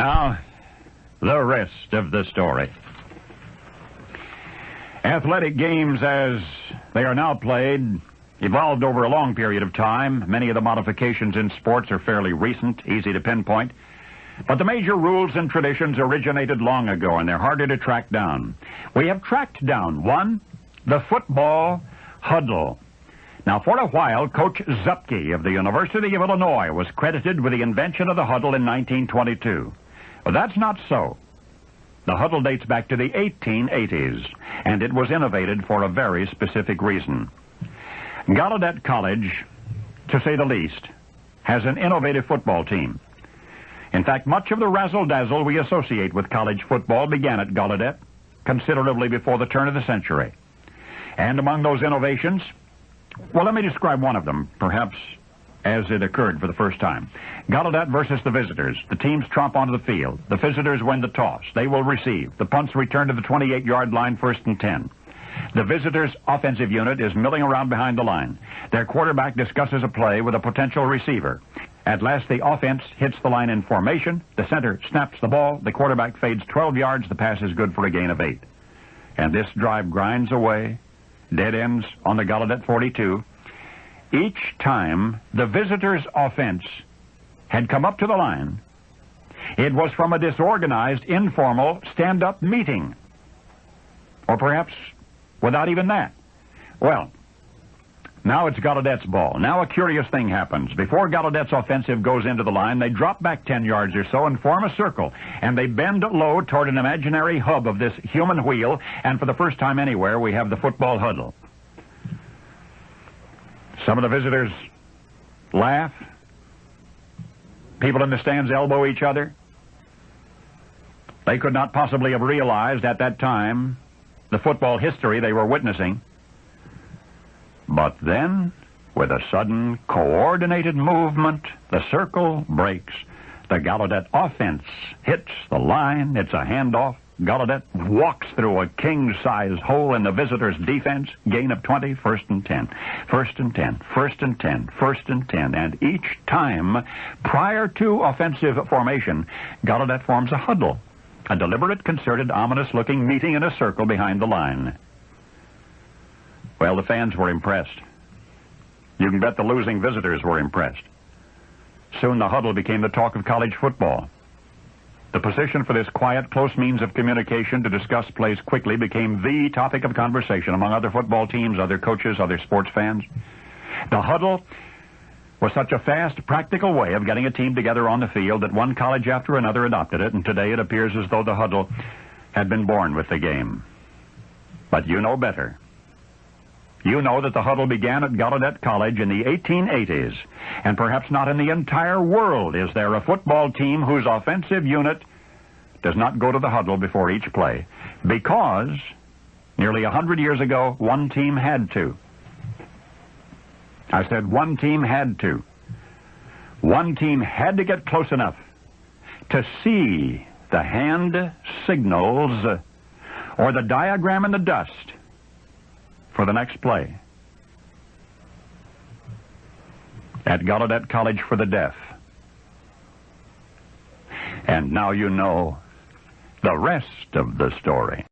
Now, the rest of the story. Athletic games as they are now played evolved over a long period of time. Many of the modifications in sports are fairly recent, easy to pinpoint. But the major rules and traditions originated long ago, and they're harder to track down. We have tracked down one, the football huddle. Now, for a while, Coach Zupke of the University of Illinois was credited with the invention of the huddle in 1922. But that's not so. The huddle dates back to the 1880s, and it was innovated for a very specific reason. Gallaudet College, to say the least, has an innovative football team. In fact, much of the razzle-dazzle we associate with college football began at Gallaudet considerably before the turn of the century. And among those innovations, well, let me describe one of them, perhaps as it occurred for the first time. Gallaudet versus the visitors. The teams tromp onto the field. The visitors win the toss. They will receive. The punts return to the 28-yard line, 1st and 10. The visitors' offensive unit is milling around behind the line. Their quarterback discusses a play with a potential receiver. At last, the offense hits the line in formation. The center snaps the ball. The quarterback fades 12 yards. The pass is good for a gain of 8. And this drive grinds away. Dead ends on the Gallaudet 42. Each time the visitors' offense had come up to the line, it was from a disorganized, informal, stand-up meeting. Or perhaps without even that. Well, now it's Gallaudet's ball. Now a curious thing happens. Before Gallaudet's offensive goes into the line, they drop back 10 yards or so and form a circle. And they bend low toward an imaginary hub of this human wheel. And for the first time anywhere, we have the football huddle. Some of the visitors laugh. People in the stands elbow each other. They could not possibly have realized at that time the football history they were witnessing. But then, with a sudden, coordinated movement, the circle breaks. The Gallaudet offense hits the line. It's a handoff. Gallaudet walks through a king-size hole in the visitors' defense. Gain of 20, 1st and 10. 1st and 10, 1st and 10, 1st and 10. And each time, prior to offensive formation, Gallaudet forms a huddle. A deliberate, concerted, ominous-looking meeting in a circle behind the line. Well, the fans were impressed. You can bet the losing visitors were impressed. Soon the huddle became the talk of college football. The position for this quiet, close means of communication to discuss plays quickly became the topic of conversation among other football teams, other coaches, other sports fans. The huddle was such a fast, practical way of getting a team together on the field that one college after another adopted it, and today it appears as though the huddle had been born with the game. But you know better. You know that the huddle began at Gallaudet College in the 1880s, and perhaps not in the entire world is there a football team whose offensive unit does not go to the huddle before each play, because nearly 100 years ago, one team had to. I said one team had to. One team had to get close enough to see the hand signals or the diagram in the dust for the next play. At Gallaudet College for the Deaf. And now you know the rest of the story.